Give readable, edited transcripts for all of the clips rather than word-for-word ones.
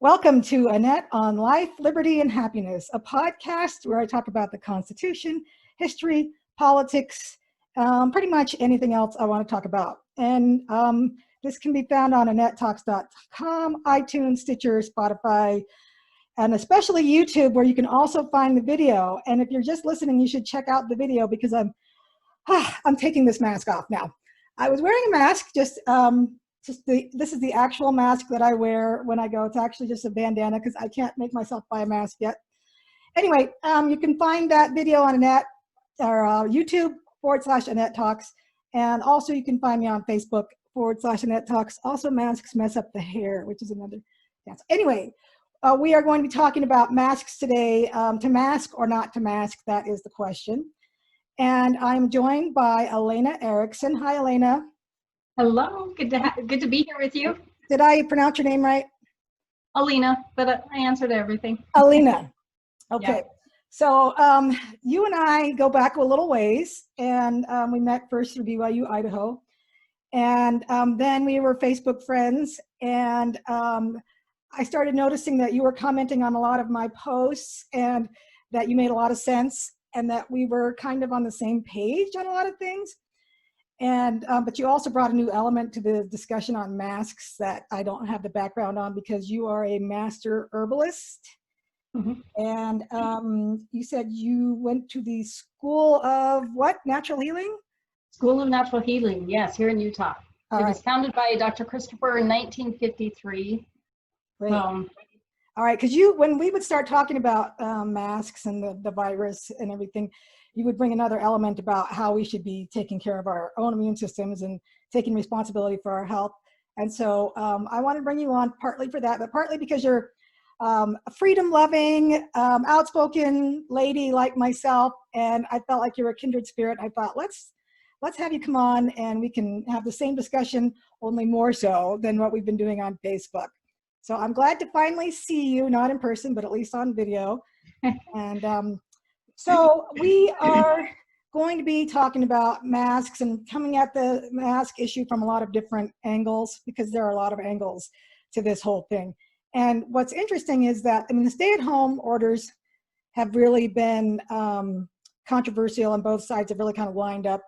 Welcome to Annette on Life, Liberty, and Happiness, a podcast where I talk about the Constitution, history, politics, pretty much anything else I want to talk about. And this can be found on AnnetteTalks.com, iTunes, Stitcher, Spotify, and especially YouTube, where you can also find the video. And if you're just listening, you should check out the video because I'm taking this mask off now. I was wearing a mask, this is the actual mask that I wear when I go. It's actually just a bandana because I can't make myself buy a mask yet. Anyway, you can find that video on Annette or YouTube/Annette Talks. And also you can find me on Facebook/Annette Talks. Also, masks mess up the hair, which is another dance. Anyway, we are going to be talking about masks today. To mask or not to mask, that is the question. And I'm joined by Alena Ericksen. Hi, Alena. Hello, good to be here with you. Did I pronounce your name right? Alena, but I answered everything. Alena. Okay. Yeah. So you and I go back a little ways, and we met first through BYU, Idaho. And then we were Facebook friends, and I started noticing that you were commenting on a lot of my posts and that you made a lot of sense and that we were kind of on the same page on a lot of things. And but you also brought a new element to the discussion on masks that I don't have the background on because you are a master herbalist. Mm-hmm. And you said you went to the School of what? Natural Healing? School of Natural Healing, yes, here in Utah. It was founded by Dr. Christopher in 1953. Great. All right, because when we would start talking about masks and the virus and everything, you would bring another element about how we should be taking care of our own immune systems and taking responsibility for our health. And so I want to bring you on partly for that, but partly because you're a freedom-loving, outspoken lady like myself, and I felt like you're a kindred spirit. I thought, let's have you come on and we can have the same discussion, only more so than what we've been doing on Facebook. So I'm glad to finally see you, not in person, but at least on video. And so we are going to be talking about masks and coming at the mask issue from a lot of different angles because there are a lot of angles to this whole thing. And what's interesting is that, I mean, the stay-at-home orders have really been controversial, and both sides have really kind of lined up.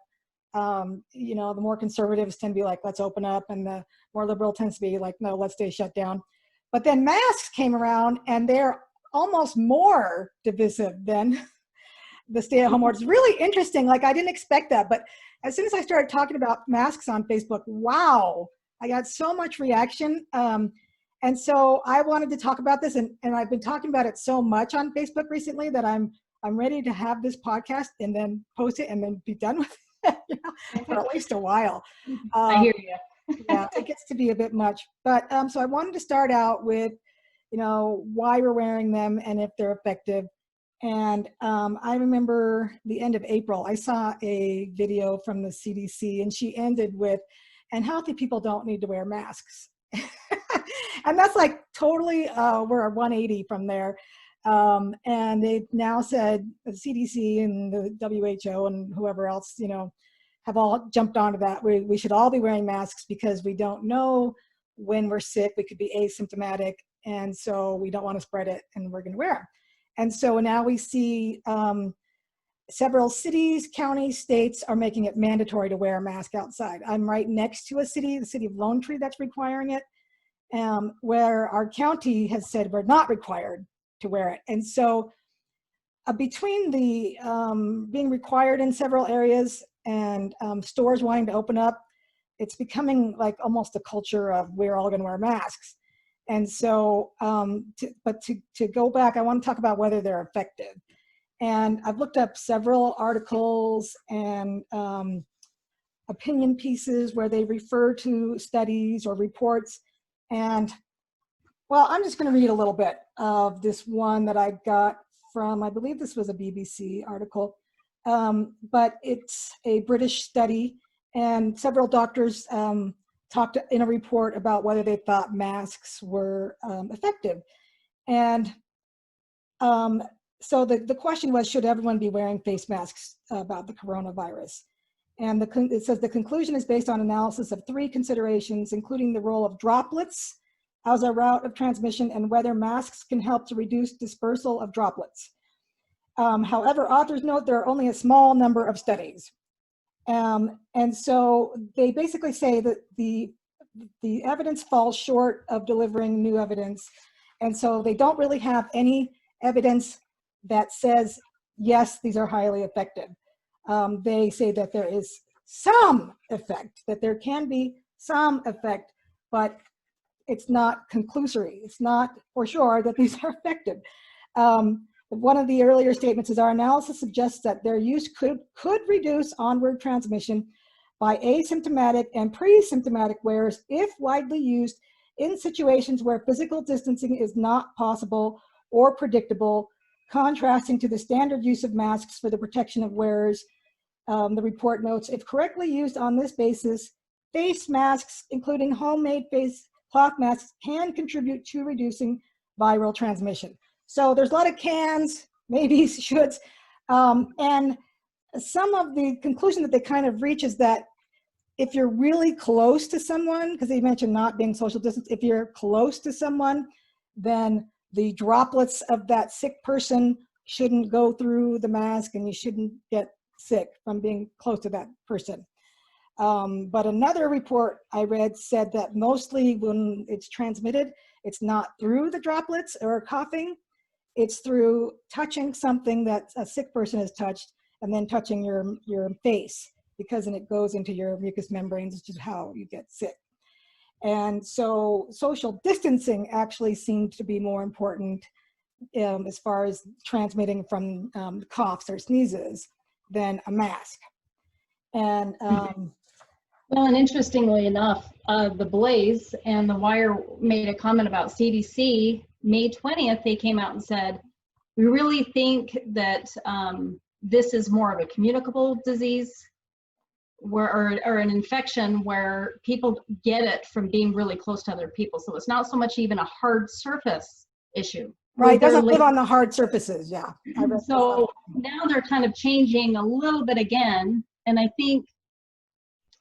You know, the more conservatives tend to be like, let's open up, and the more liberal tends to be like, no, let's stay shut down. But then masks came around, and they're almost more divisive than the stay-at-home orders. Really interesting. Like, I didn't expect that. But as soon as I started talking about masks on Facebook, wow, I got so much reaction. And so I wanted to talk about this, and I've been talking about it so much on Facebook recently that I'm ready to have this podcast and then post it and then be done with it, you know, for at least a while. I hear you. Yeah, it gets to be a bit much. But so I wanted to start out with, you know, why we're wearing them and if they're effective. And I remember the end of April, I saw a video from the CDC, and she ended with, and healthy people don't need to wear masks. And that's like totally, we're 180 from there. And they've now said, the CDC and the WHO and whoever else, you know, have all jumped onto that. We should all be wearing masks because we don't know when we're sick. We could be asymptomatic, and so we don't want to spread it, and we're going to wear them. And so now we see several cities, counties, states are making it mandatory to wear a mask outside. I'm right next to a city, the city of Lone Tree, that's requiring it, where our county has said we're not required to wear it. And so between the being required in several areas and stores wanting to open up, it's becoming like almost a culture of we're all going to wear masks. And so, to go back, I want to talk about whether they're effective. And I've looked up several articles and opinion pieces where they refer to studies or reports. And well, I'm just going to read a little bit of this one that I got from, I believe this was a BBC article, but it's a British study, and several doctors talked in a report about whether they thought masks were effective. And so the question was, should everyone be wearing face masks about the coronavirus? And it says the conclusion is based on analysis of 3 considerations, including the role of droplets as a route of transmission and whether masks can help to reduce dispersal of droplets. However, authors note there are only a small number of studies. And so they basically say that the evidence falls short of delivering new evidence. And so they don't really have any evidence that says, yes, these are highly effective. They say that there is some effect, that there can be some effect, but it's not conclusory. It's not for sure that these are effective. One of the earlier statements is our analysis suggests that their use could reduce onward transmission by asymptomatic and pre-symptomatic wearers if widely used in situations where physical distancing is not possible or predictable, contrasting to the standard use of masks for the protection of wearers. The report notes, if correctly used on this basis, face masks, including homemade face cloth masks, can contribute to reducing viral transmission. So there's a lot of cans, maybes, shoulds, and some of the conclusion that they kind of reach is that if you're really close to someone, because they mentioned not being social distance, if you're close to someone, then the droplets of that sick person shouldn't go through the mask and you shouldn't get sick from being close to that person. But another report I read said that mostly when it's transmitted, it's not through the droplets or coughing, it's through touching something that a sick person has touched and then touching your face, because then it goes into your mucous membranes, which is how you get sick. And so social distancing actually seemed to be more important as far as transmitting from coughs or sneezes than a mask. And well, and interestingly enough, the Blaze and the Wire made a comment about CDC. May 20th, they came out and said, we really think that this is more of a communicable disease or an infection where people get it from being really close to other people. So it's not so much even a hard surface issue. Right, it doesn't live on the hard surfaces, yeah. So now they're kind of changing a little bit again, and I think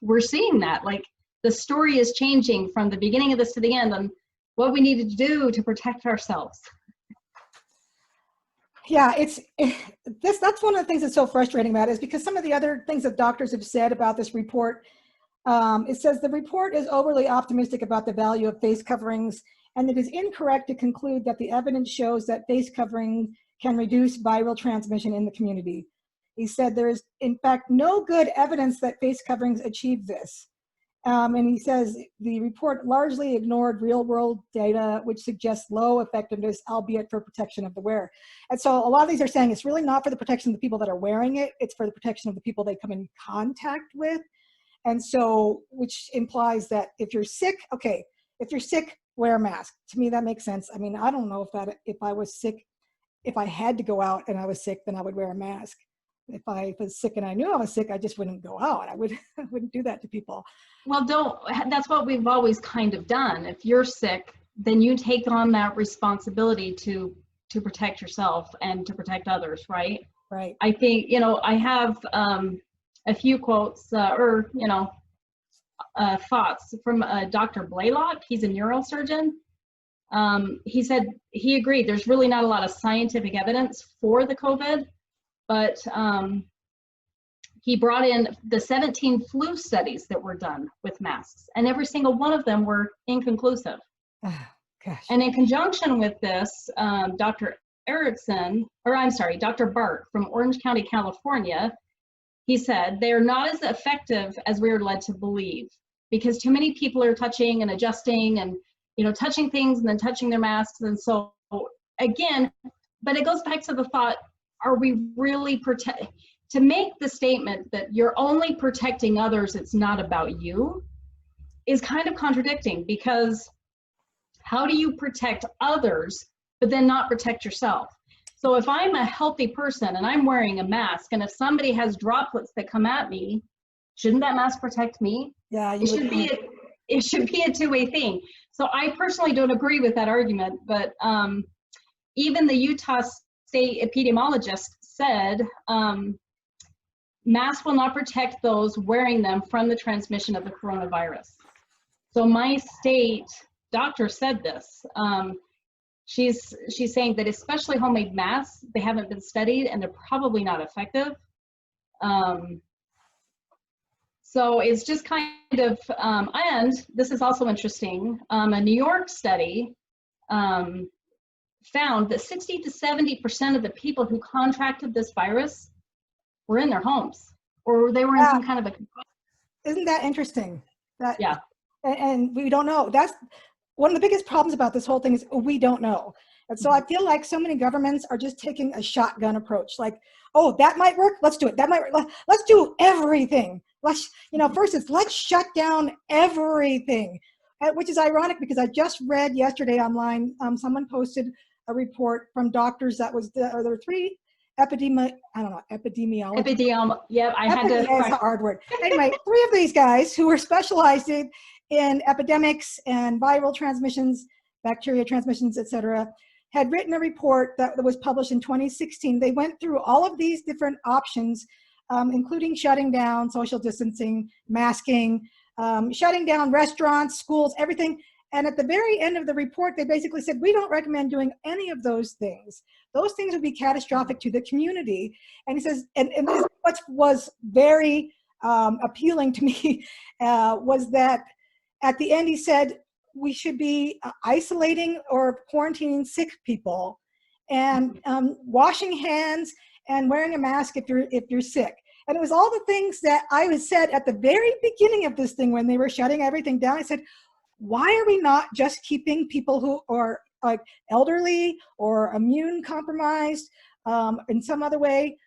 we're seeing that. Like, the story is changing from the beginning of this to the end on what we needed to do to protect ourselves. Yeah, that's one of the things that's so frustrating about it, is because some of the other things that doctors have said about this report, it says the report is overly optimistic about the value of face coverings, and it is incorrect to conclude that the evidence shows that face covering can reduce viral transmission in the community. He said there is, in fact, no good evidence that face coverings achieve this. And he says the report largely ignored real-world data, which suggests low effectiveness, albeit for protection of the wearer. And so a lot of these are saying it's really not for the protection of the people that are wearing it, it's for the protection of the people they come in contact with. And so, which implies that if you're sick, okay, if you're sick, wear a mask. To me, that makes sense. I mean, I don't know if I was sick, if I had to go out and I was sick, then I would wear a mask. If I was sick and I knew I was sick, I just wouldn't go out. I wouldn't do that to people. Well, that's what we've always kind of done. If you're sick, then you take on that responsibility to protect yourself and to protect others, right? Right. I think, I have a few quotes thoughts from Dr. Blaylock. He's a neurosurgeon. He said he agreed there's really not a lot of scientific evidence for the COVID, but he brought in the 17 flu studies that were done with masks, and every single one of them were inconclusive. Oh, gosh. And in conjunction with this, Dr. Bart from Orange County, California, he said, they are not as effective as we are led to believe, because too many people are touching and adjusting and, touching things and then touching their masks. And so again, but it goes back to the thought, are we really to make the statement that you're only protecting others, it's not about you, is kind of contradicting, because how do you protect others but then not protect yourself? So if I'm a healthy person and I'm wearing a mask, and if somebody has droplets that come at me, shouldn't that mask protect me? Yeah, it should be a two-way thing. So I personally don't agree with that argument, but even the Utah State epidemiologist said masks will not protect those wearing them from the transmission of the coronavirus. So my state doctor said this. She's saying that especially homemade masks, they haven't been studied and they're probably not effective. So it's just kind of, and this is also interesting, a New York study found that 60 to 70% of the people who contracted this virus were in their homes, or they were in some kind of a... Isn't that interesting? That, yeah. And we don't know. That's one of the biggest problems about this whole thing is we don't know. And so I feel like so many governments are just taking a shotgun approach. Like, oh, that might work. Let's do it. That might work. Let's do everything. Let's, first it's let's shut down everything, which is ironic because I just read yesterday online, someone posted a report from doctors that was, there were 3 epidemiologists. Yeah, I had to. That's a hard word. Anyway, 3 of these guys who were specialized in epidemics and viral transmissions, bacteria transmissions, etc., had written a report that was published in 2016. They went through all of these different options, including shutting down, social distancing, masking, shutting down restaurants, schools, everything. And at the very end of the report, they basically said, we don't recommend doing any of those things. Those things would be catastrophic to the community. And he says, and what was very appealing to me was that at the end he said, we should be isolating or quarantining sick people and washing hands and wearing a mask if you're sick. And it was all the things that I was said at the very beginning of this thing when they were shutting everything down. I said, why are we not just keeping people who are like elderly or immune compromised in some other way?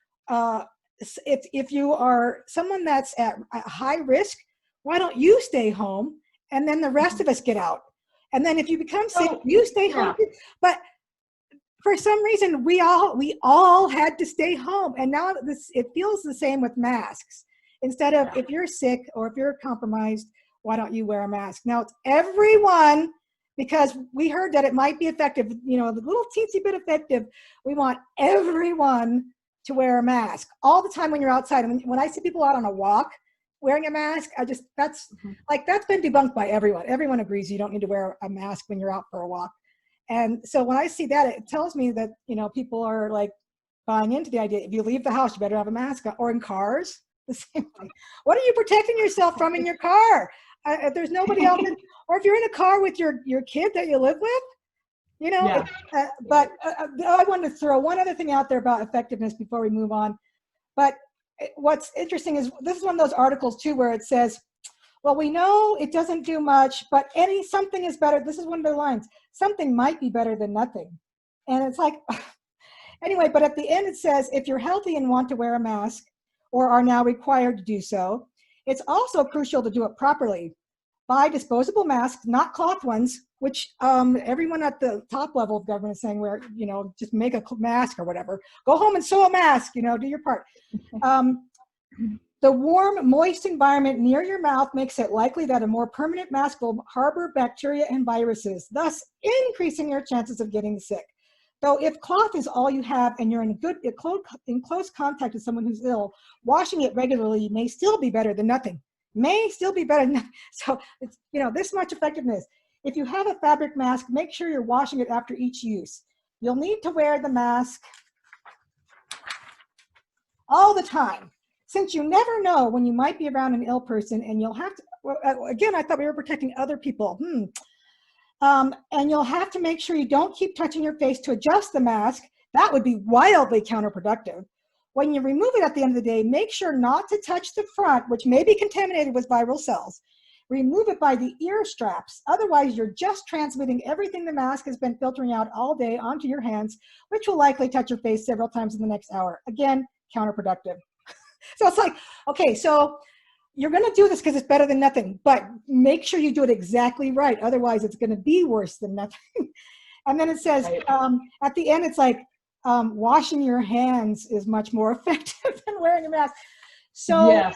If you are someone that's at high risk, why don't you stay home and then the rest of us get out? And then if you become sick, you stay home. But for some reason, we all had to stay home. And now it feels the same with masks. Instead of if you're sick or if you're compromised, why don't you wear a mask? Now it's everyone, because we heard that it might be effective, the little teensy bit effective. We want everyone to wear a mask all the time when you're outside. And when I see people out on a walk wearing a mask, that's been debunked by everyone. Everyone agrees you don't need to wear a mask when you're out for a walk. And so when I see that, it tells me that, people are like buying into the idea. If you leave the house, you better have a mask on. Or in cars, the same thing. What are you protecting yourself from in your car? If there's nobody else, or if you're in a car with your kid that you live with, but I wanted to throw one other thing out there about effectiveness before we move on. But what's interesting is this is one of those articles too where it says, well, we know it doesn't do much, but something is better. This is one of the lines. Something might be better than nothing. And it's like, anyway, but at the end it says, if you're healthy and want to wear a mask or are now required to do so, it's also crucial to do it properly. Buy disposable masks, not cloth ones, which everyone at the top level of government is saying, where, just make a mask or whatever. Go home and sew a mask, do your part. The warm, moist environment near your mouth makes it likely that a more permanent mask will harbor bacteria and viruses, thus increasing your chances of getting sick. Though if cloth is all you have and you're in close contact with someone who's ill, washing it regularly may still be better than nothing. May still be better than nothing. So it's, this much effectiveness. If you have a fabric mask, make sure you're washing it after each use. You'll need to wear the mask all the time, since you never know when you might be around an ill person, and you'll have to, again, I thought we were protecting other people. And you'll have to make sure you don't keep touching your face to adjust the mask. That would be wildly counterproductive. When you remove it at the end of the day, make sure not to touch the front, which may be contaminated with viral cells. Remove it by the ear straps. Otherwise, you're just transmitting everything the mask has been filtering out all day onto your hands, which will likely touch your face several times in the next hour. Again, counterproductive. So it's like, okay, so you're going to do this because it's better than nothing, but make sure you do it exactly right. Otherwise, it's going to be worse than nothing. And then it says, at the end, it's like, washing your hands is much more effective than wearing a mask. So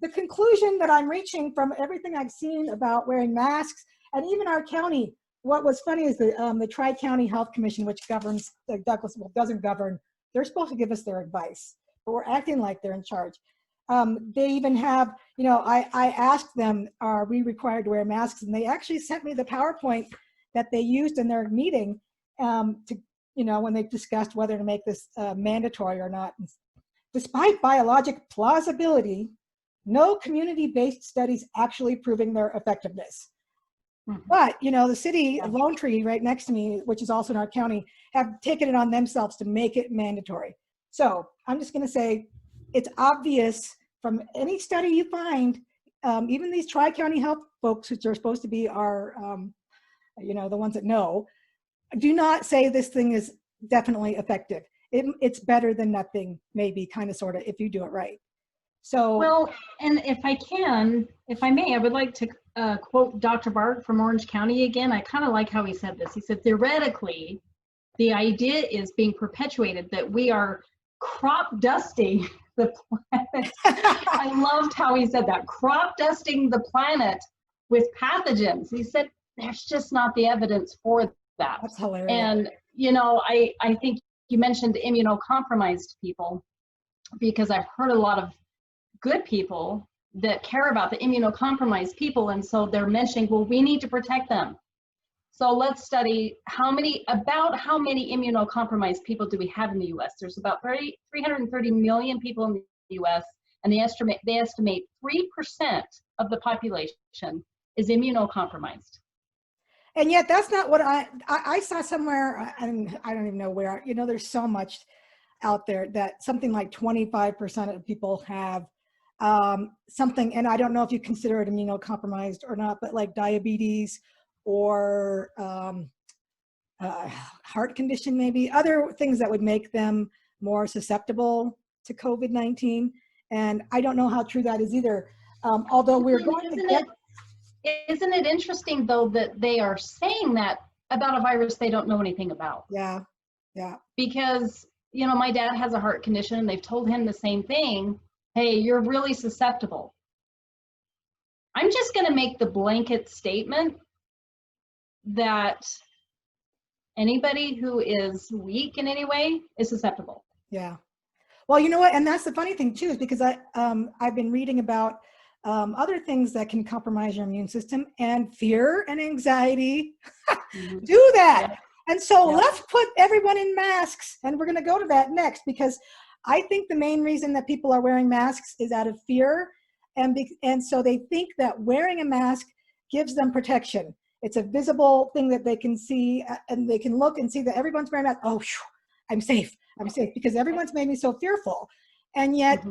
the conclusion that I'm reaching from everything I've seen about wearing masks, and even our county, what was funny is the Tri-County Health Commission, which governs Douglas, well, doesn't govern, they're supposed to give us their advice, but we're acting like they're in charge. They even have, you know, I asked them, are we required to wear masks? And they actually sent me the PowerPoint that they used in their meeting to, you know, when they discussed whether to make this mandatory or not. Despite biologic plausibility, no community-based studies actually proving their effectiveness. But, you know, the city of Lone Tree right next to me, which is also in our county, have taken it on themselves to make it mandatory. So I'm just going to say it's obvious from any study you find, even these tri-county health folks, which are supposed to be our, you know, the ones that know, do not say this thing is definitely effective. It's better than nothing, maybe, kind of, sort of, if you do it right. So, well, and if I may, I would like to quote Dr. Bart from Orange County again. I kind of like how he said this. He said, theoretically, the idea is being perpetuated that we are crop dusting the planet. I loved how he said that, crop dusting the planet with pathogens. He said, there's just not the evidence for that. That's hilarious. And, you know, I think you mentioned immunocompromised people, because I've heard a lot of good people that care about the immunocompromised people, and so they're mentioning, well, we need to protect them. So let's study how many immunocompromised people do we have in the U.S. There's about 330 million people in the U.S., and they estimate 3% of the population is immunocompromised. And yet that's not what I saw somewhere, and I don't even know where, you know, there's so much out there that something like 25% of people have something, and I don't know if you consider it immunocompromised or not, but like diabetes or heart condition, maybe other things that would make them more susceptible to COVID-19. And I don't know how true that is either. Although we're going to get... Isn't it interesting, though, that they are saying that about a virus they don't know anything about? Yeah, yeah. Because, you know, my dad has a heart condition, and they've told him the same thing. Hey, you're really susceptible. I'm just going to make the blanket statement that anybody who is weak in any way is susceptible. Yeah. Well, you know what? And that's the funny thing, too, is because I've been reading about other things that can compromise your immune system, and fear and anxiety do that. Yeah. And so let's put everyone in masks, and we're going to go to that next, because I think the main reason that people are wearing masks is out of fear, and so they think that wearing a mask gives them protection. It's a visible thing that they can see, and they can look and see that everyone's wearing a mask. Oh, I'm safe, because everyone's made me so fearful. And yet,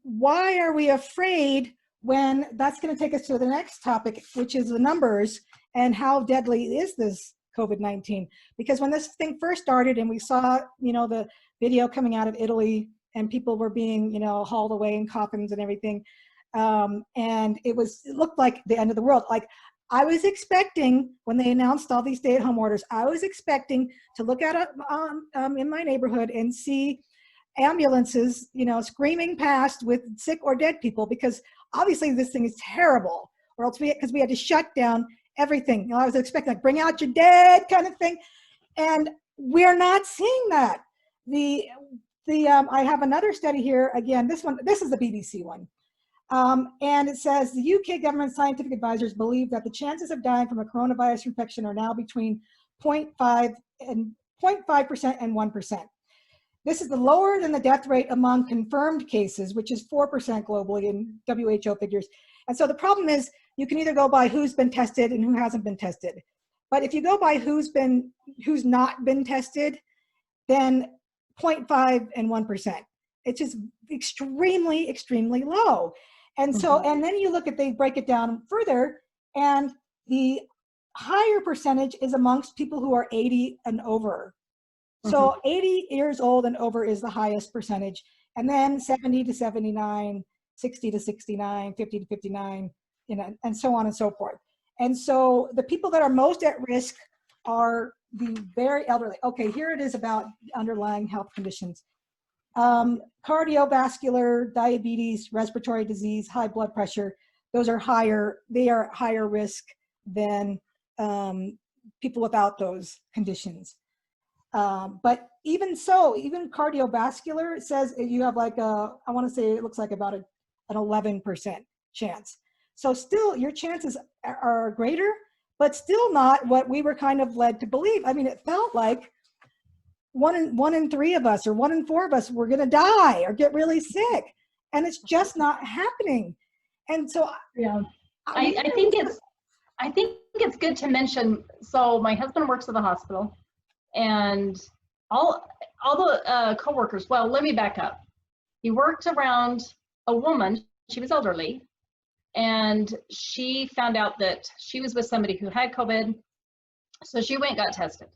why are we afraid when that's going to take us to the next topic, which is the numbers and how deadly is this COVID-19? Because when this thing first started and we saw, you know, the video coming out of Italy and people were being, you know, hauled away in coffins and everything, and it looked like the end of the world. Like, I was expecting, when they announced all these stay-at-home orders, I was expecting to look out in my neighborhood and see ambulances, you know, screaming past with sick or dead people, because obviously this thing is terrible, or else because we had to shut down everything. You know, I was expecting, like, bring out your dead kind of thing, and we're not seeing that. I have another study here. Again, this is the BBC one, and it says the UK government scientific advisors believe that the chances of dying from a coronavirus infection are now between 0.5% and 1%. This is the lower than the death rate among confirmed cases, which is 4% globally in WHO figures. And so the problem is, you can either go by who's been tested and who hasn't been tested. But if you go by who's not been tested, then 0.5 and 1%. It's just extremely, extremely low. And so, and then you look at, they break it down further, and the higher percentage is amongst people who are 80 and over. So 80 years old and over is the highest percentage, and then 70 to 79, 60 to 69, 50 to 59, you know, and so on and so forth. And so the people that are most at risk are the very elderly. Okay, here it is about underlying health conditions. Cardiovascular, diabetes, respiratory disease, high blood pressure, those are higher, they are higher risk than people without those conditions. But even so, even cardiovascular, it says you have like I want to say it looks like about an 11% chance. So still your chances are greater, but still not what we were kind of led to believe. I mean, it felt like one in three of us or one in four of us were going to die or get really sick. And it's just not happening. And so yeah, I think it's good to mention. So my husband works at the hospital, and all the coworkers. Well, let me back up. He worked around a woman. She was elderly, and she found out that she was with somebody who had COVID. So she went and got tested.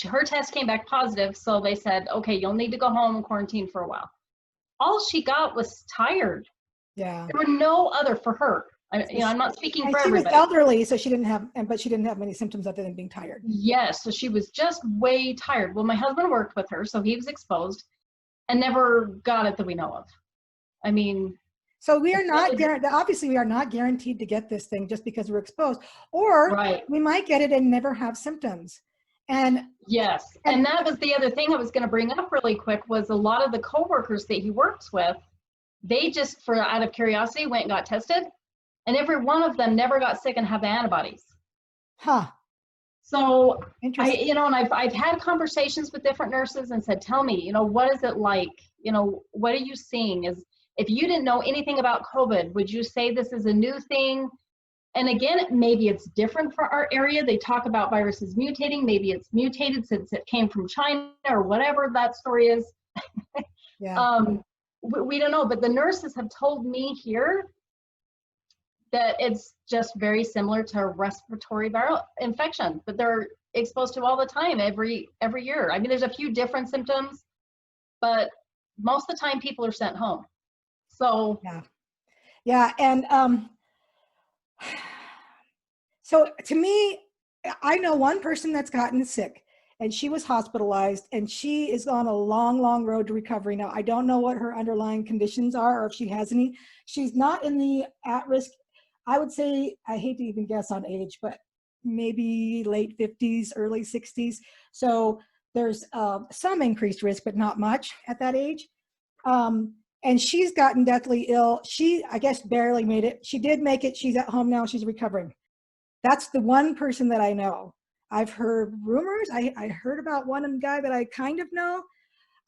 Her test came back positive, so they said, okay, you'll need to go home and quarantine for a while. All she got was tired. Yeah. There were no other for her. I'm not speaking for everybody. She was elderly, so she didn't have many symptoms other than being tired. Yes, so she was just way tired. Well, my husband worked with her, so he was exposed and never got it that we know of. I mean, so we are not obviously we are not guaranteed to get this thing just because we're exposed, or right. We might get it and never have symptoms. And yes, and that was the other thing I was going to bring up really quick, was a lot of the coworkers that he works with, they just, for out of curiosity, went and got tested, and every one of them never got sick and have the antibodies. Huh. So and I've had conversations with different nurses and said, tell me, what is it like? What are you seeing? If you didn't know anything about COVID, would you say this is a new thing? And again, maybe it's different for our area. They talk about viruses mutating. Maybe it's mutated since it came from China or whatever that story is. Yeah. We don't know, but the nurses have told me here that it's just very similar to a respiratory viral infection that they're exposed to all the time, every year. I mean, there's a few different symptoms, but most of the time people are sent home. So yeah, and so to me, I know one person that's gotten sick, and she was hospitalized, and she is on a long, long road to recovery now. I don't know what her underlying conditions are or if she has any. She's not in the at-risk. I would say, I hate to even guess on age, but maybe late 50s, early 60s. So there's some increased risk, but not much at that age. And she's gotten deathly ill. She, I guess, barely made it. She did make it. She's at home now. She's recovering. That's the one person that I know. I've heard rumors. I heard about one guy that I kind of know.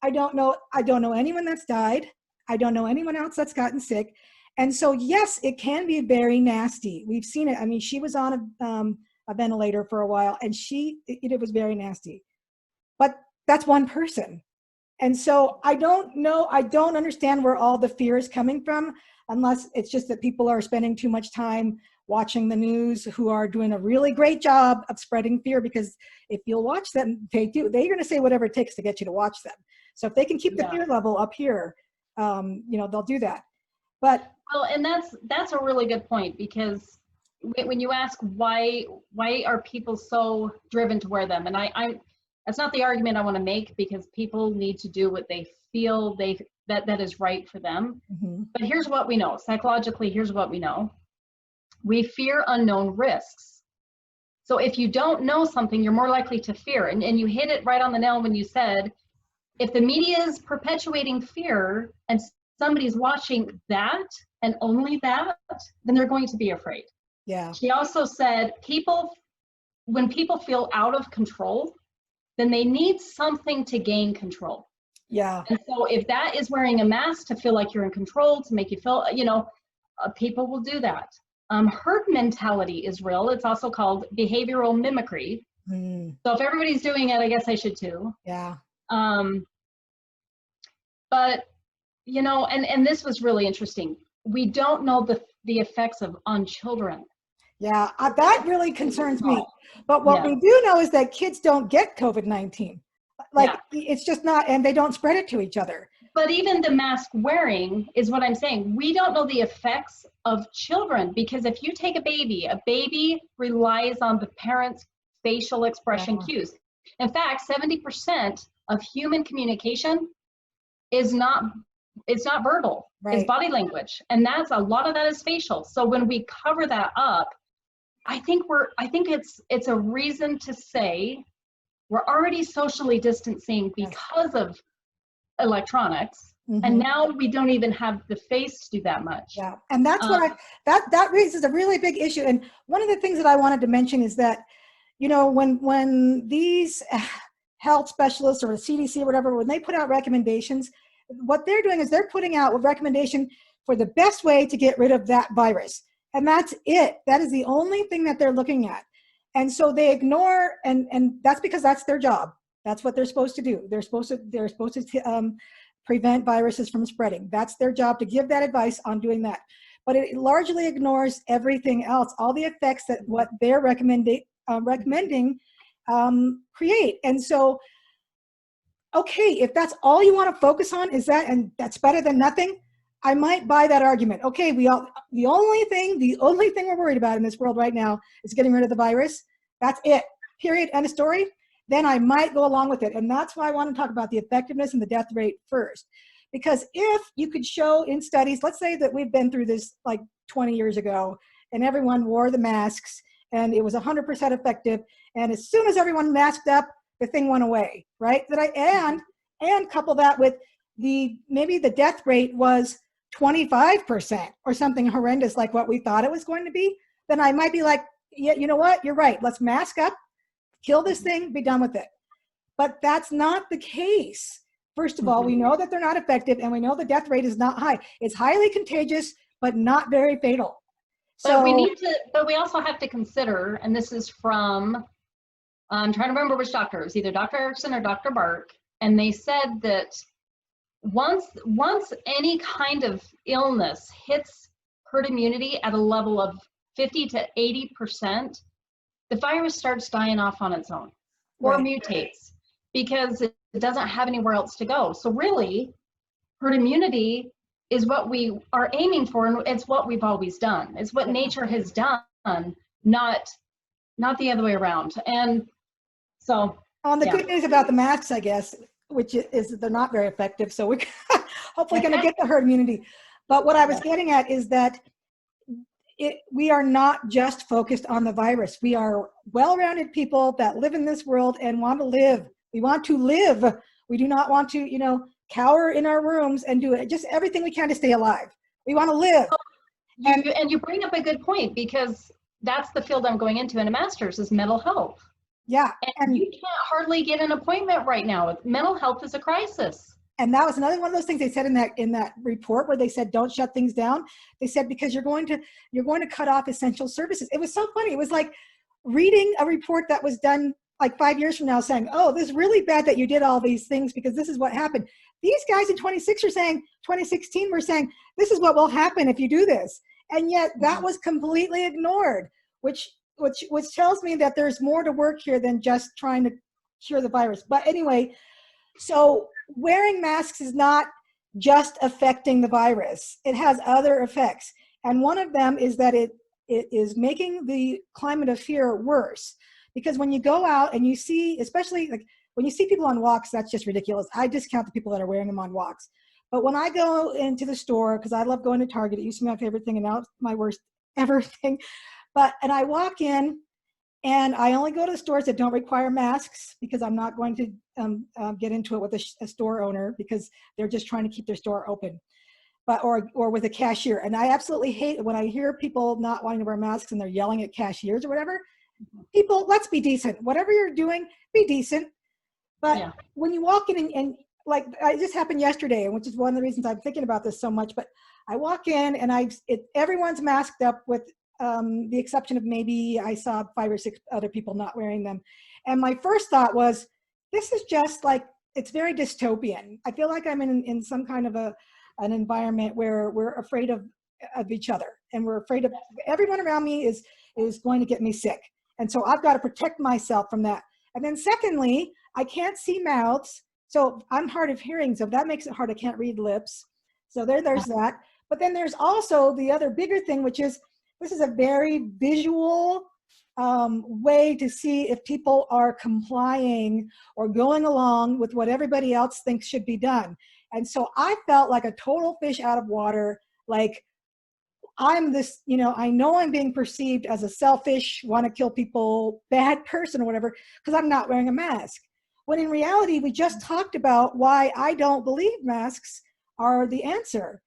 I don't know anyone that's died. I don't know anyone else that's gotten sick. And so, yes, it can be very nasty. We've seen it. I mean, she was on a ventilator for a while, and it was very nasty. But that's one person. And so I don't know, I don't understand where all the fear is coming from, unless it's just that people are spending too much time watching the news, who are doing a really great job of spreading fear, because if you'll watch them, they're going to say whatever it takes to get you to watch them. So if they can keep the fear level up here, they'll do that. But well, and that's a really good point, because when you ask why are people so driven to wear them, and that's not the argument I want to make, because people need to do what they feel that is right for them. Mm-hmm. But here's what we know psychologically. Here's what we know: we fear unknown risks. So if you don't know something, you're more likely to fear. And you hit it right on the nail when you said, if the media is perpetuating fear and somebody's watching that and only that, then they're going to be afraid. Yeah. She also said, when people feel out of control, then they need something to gain control. Yeah. And so if that is wearing a mask to feel like you're in control, to make you feel, people will do that. Herd mentality is real. It's also called behavioral mimicry. Mm. So if everybody's doing it, I guess I should too. Yeah. But, and this was really interesting. We don't know the effects on children. Yeah, that really concerns me. But what we do know is that kids don't get COVID-19. It's just not, and they don't spread it to each other. But even the mask wearing is what I'm saying. We don't know the effects of children, because if you take a baby relies on the parent's facial expression cues. In fact, 70% of human communication is not verbal. Right. It's body language. And a lot of that is facial. So when we cover that up, I think it's a reason to say We're already socially distancing because of electronics. Mm-hmm. And now we don't even have the face to do that much. Yeah, and that's what that raises a really big issue. And one of the things that I wanted to mention is that, when these health specialists or the CDC or whatever, when they put out recommendations, what they're doing is they're putting out a recommendation for the best way to get rid of that virus. And that's it. That is the only thing that they're looking at. And so they ignore, and that's because that's their job. That's what they're supposed to do. They're supposed to prevent viruses from spreading. That's their job, to give that advice on doing that. But it largely ignores everything else, all the effects that what they're recommending create. And so, okay, if that's all you want to focus on is that, and that's better than nothing, I might buy that argument. Okay, the only thing we're worried about in this world right now is getting rid of the virus. That's it. Period. End of story. Then I might go along with it. And that's why I want to talk about the effectiveness and the death rate first. Because if you could show in studies, let's say that we've been through this like 20 years ago, and everyone wore the masks, and it was 100% effective, and as soon as everyone masked up, the thing went away, right? And couple that with maybe the death rate was 25% or something horrendous like what we thought it was going to be, then I might be like, yeah, you know what? You're right. Let's mask up, kill this thing, be done with it. But that's not the case. First of all, we know that they're not effective, and we know the death rate is not high. It's highly contagious, but not very fatal. So but we also have to consider, and this is from, I'm trying to remember which doctor, it was either Dr. Erickson or Dr. Bark, and they said that once any kind of illness hits herd immunity at a level of 50 to 80%, the virus starts dying off on its own or mutates because it doesn't have anywhere else to go. So really, herd immunity is what we are aiming for, and it's what we've always done. It's what nature has done, not the other way around. And so the good news about the masks, I guess, which is that they're not very effective. So we're hopefully going to get the herd immunity. But what I was getting at is that we are not just focused on the virus. We are well-rounded people that live in this world and want to live. We want to live. We do not want to, cower in our rooms and do just everything we can to stay alive. We want to live. And you bring up a good point, because that's the field I'm going into in a master's, is mental health. Yeah. And you can't hardly get an appointment right now. Mental health is a crisis. And that was another one of those things they said in that report where they said, don't shut things down. They said, because you're going to cut off essential services. It was so funny. It was like reading a report that was done like 5 years from now saying, oh, this is really bad that you did all these things because this is what happened. These guys in 2016 were saying, this is what will happen if you do this. And yet that was completely ignored, which tells me that there's more to work here than just trying to cure the virus. But anyway, so wearing masks is not just affecting the virus. It has other effects. And one of them is that it is making the climate of fear worse. Because when you go out and you see, especially like when you see people on walks, that's just ridiculous. I discount the people that are wearing them on walks. But when I go into the store, because I love going to Target, it used to be my favorite thing and now it's my worst ever thing. And I walk in and I only go to the stores that don't require masks, because I'm not going to get into it with a store owner because they're just trying to keep their store open. Or with a cashier. And I absolutely hate it when I hear people not wanting to wear masks and they're yelling at cashiers or whatever. People, let's be decent. Whatever you're doing, be decent. But when you walk in and like, it just happened yesterday, which is one of the reasons I'm thinking about this so much, but I walk in and everyone's masked up with the exception of maybe I saw 5 or 6 other people not wearing them. And my first thought was, this is just like, it's very dystopian. I feel like I'm in some kind of an environment where we're afraid of each other, and we're afraid of everyone around me is going to get me sick. And so I've got to protect myself from that. And then secondly, I can't see mouths. So I'm hard of hearing. So that makes it hard. I can't read lips. So there's that. But then there's also the other bigger thing, which is this is a very visual way to see if people are complying or going along with what everybody else thinks should be done. And so I felt like a total fish out of water. Like, I'm this, I know I'm being perceived as a selfish, want to kill people, bad person or whatever, because I'm not wearing a mask. When in reality, we just talked about why I don't believe masks are the answer.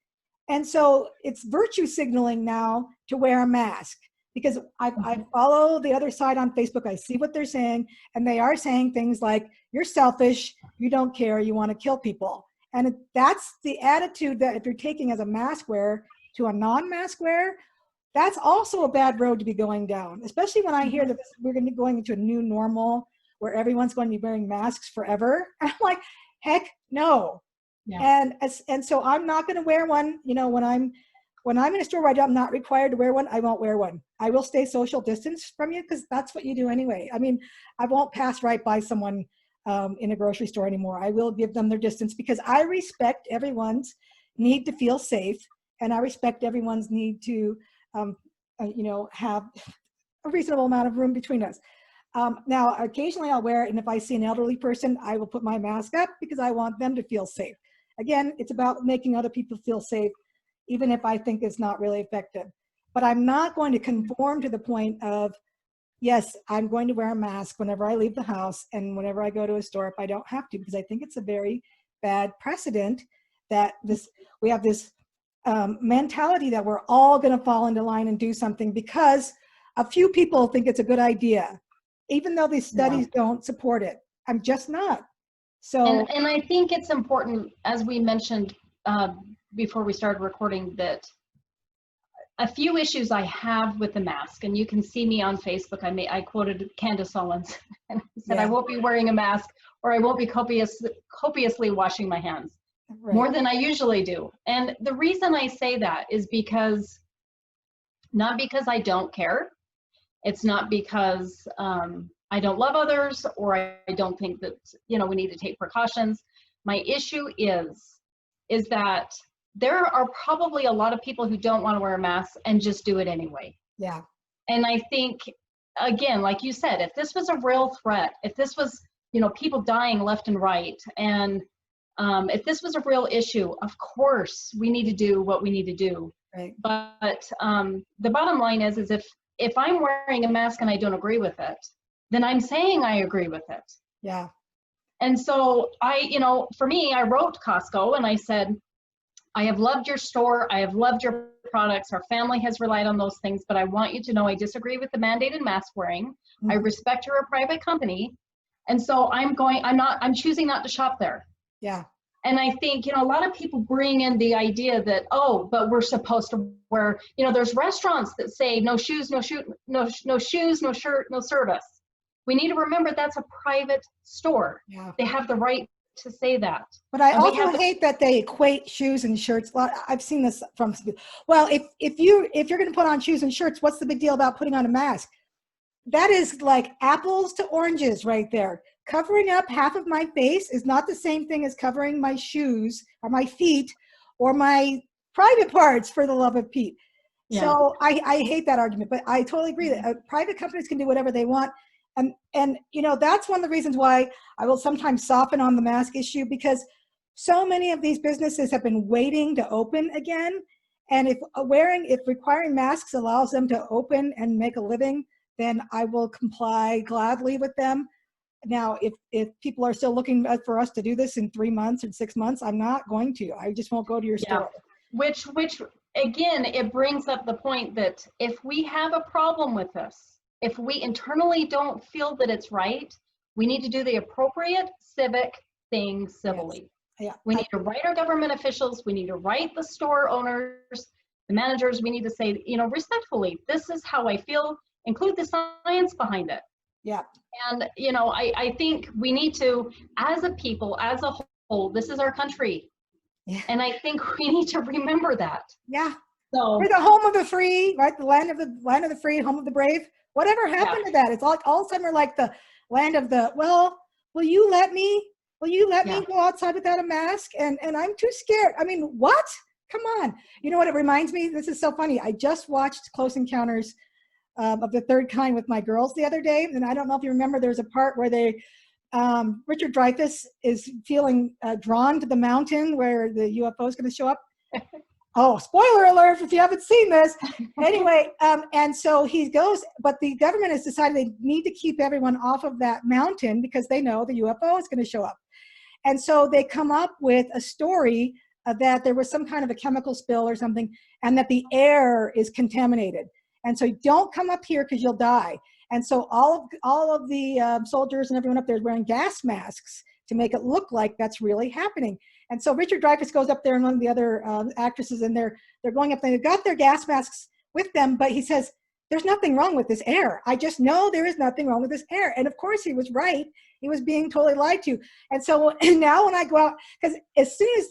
And so it's virtue signaling now to wear a mask, because I follow the other side on Facebook. I see what they're saying, and they are saying things like, you're selfish, you don't care, you want to kill people. And that's the attitude that if you're taking as a mask wearer to a non-mask wearer, that's also a bad road to be going down, especially when I hear that we're going to be going into a new normal where everyone's going to be wearing masks forever. And I'm like, heck no. Yeah. And so I'm not going to wear one. When I'm in a store where I'm not required to wear one, I won't wear one. I will stay social distance from you, because that's what you do anyway. I mean, I won't pass right by someone in a grocery store anymore. I will give them their distance, because I respect everyone's need to feel safe, and I respect everyone's need to, have a reasonable amount of room between us. Now, occasionally I'll wear it, and if I see an elderly person, I will put my mask up because I want them to feel safe. Again, it's about making other people feel safe, even if I think it's not really effective. But I'm not going to conform to the point of, yes, I'm going to wear a mask whenever I leave the house and whenever I go to a store if I don't have to, because I think it's a very bad precedent that we have this mentality that we're all going to fall into line and do something because a few people think it's a good idea, even though these studies don't support it. I'm just not. So, and I think it's important, as we mentioned before we started recording, that a few issues I have with the mask, and you can see me on Facebook. I quoted Candace Owens and said, I won't be wearing a mask, or I won't be copiously washing my hands more than I usually do. And the reason I say that is because, not because I don't care. It's not because I don't love others, or I don't think that, we need to take precautions. My issue is that there are probably a lot of people who don't want to wear a mask and just do it anyway. Yeah. And I think, again, like you said, if this was a real threat, if this was, people dying left and right, and if this was a real issue, of course we need to do what we need to do. Right. But the bottom line is if I'm wearing a mask and I don't agree with it, then I'm saying I agree with it. Yeah. And so for me, I wrote Costco and I said, I have loved your store. I have loved your products. Our family has relied on those things, but I want you to know I disagree with the mandated mask wearing. Mm-hmm. I respect you're a private company. And so I'm choosing not to shop there. Yeah. And I think, a lot of people bring in the idea that, but we're supposed to wear, there's restaurants that say no shoes, no shoes, no shirt, no service. We need to remember that's a private store. Yeah. They have the right to say that. But I also hate that they equate shoes and shirts. I've seen this from, well, if you're going to put on shoes and shirts, what's the big deal about putting on a mask? That is like apples to oranges right there. Covering up half of my face is not the same thing as covering my shoes or my feet or my private parts, for the love of Pete. Yeah. So I hate that argument, but I totally agree that private companies can do whatever they want. And that's one of the reasons why I will sometimes soften on the mask issue, because so many of these businesses have been waiting to open again. And if requiring masks allows them to open and make a living, then I will comply gladly with them. Now, if people are still looking for us to do this in 3 months or 6 months, I'm not going to. I just won't go to your store. Which again, it brings up the point that if we have a problem with this, if we internally don't feel that it's right, we need to do the appropriate civic thing civilly. Yes. Yeah. We need to write our government officials. We need to write the store owners, the managers. We need to say, respectfully, this is how I feel. Include the science behind it. Yeah. And, I think we need to, as a people, as a whole, this is our country. Yeah. And I think we need to remember that. Yeah. So we're the home of the free, right? The land of the free, home of the brave. Whatever happened to that? It's like all of a sudden we're like the land of the, well, will you let me go outside without a mask? And I'm too scared. I mean, what? Come on. You know what it reminds me? This is so funny. I just watched Close Encounters of the Third Kind with my girls the other day. And I don't know if you remember, there's a part where Richard Dreyfuss is feeling drawn to the mountain where the UFO is going to show up. Oh, spoiler alert if you haven't seen this. Anyway, and so he goes, but the government has decided they need to keep everyone off of that mountain because they know the UFO is going to show up. And so they come up with a story that there was some kind of a chemical spill or something, and that the air is contaminated. And so don't come up here because you'll die. And so all of the soldiers and everyone up there is wearing gas masks to make it look like that's really happening. And so Richard Dreyfuss goes up there and one of the other actresses, and they're going up there. They've got their gas masks with them, but he says, there's nothing wrong with this air. I just know there is nothing wrong with this air. And of course he was right. He was being totally lied to. And so now when I go out, because as soon as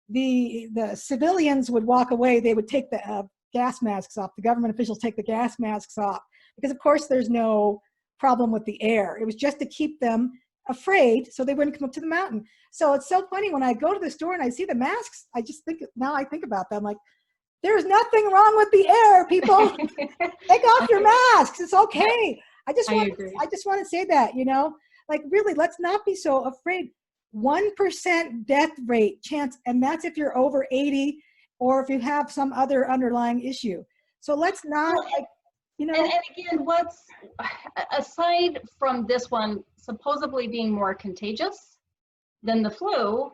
the civilians would walk away, they would take the gas masks off. The government officials take the gas masks off because of course there's no problem with the air. It was just to keep them afraid so they wouldn't come up to the mountain. So it's so funny when I go to the store and I see the masks, I just think, now I think about them, like, there's nothing wrong with the air, people. Take off your masks. It's okay. I just want to say that, you know, like really, let's not be so afraid. 1% death rate chance, and that's if you're over 80 or if you have some other underlying issue. So let's not, like, you know. And again, what's, aside from this one supposedly being more contagious than the flu,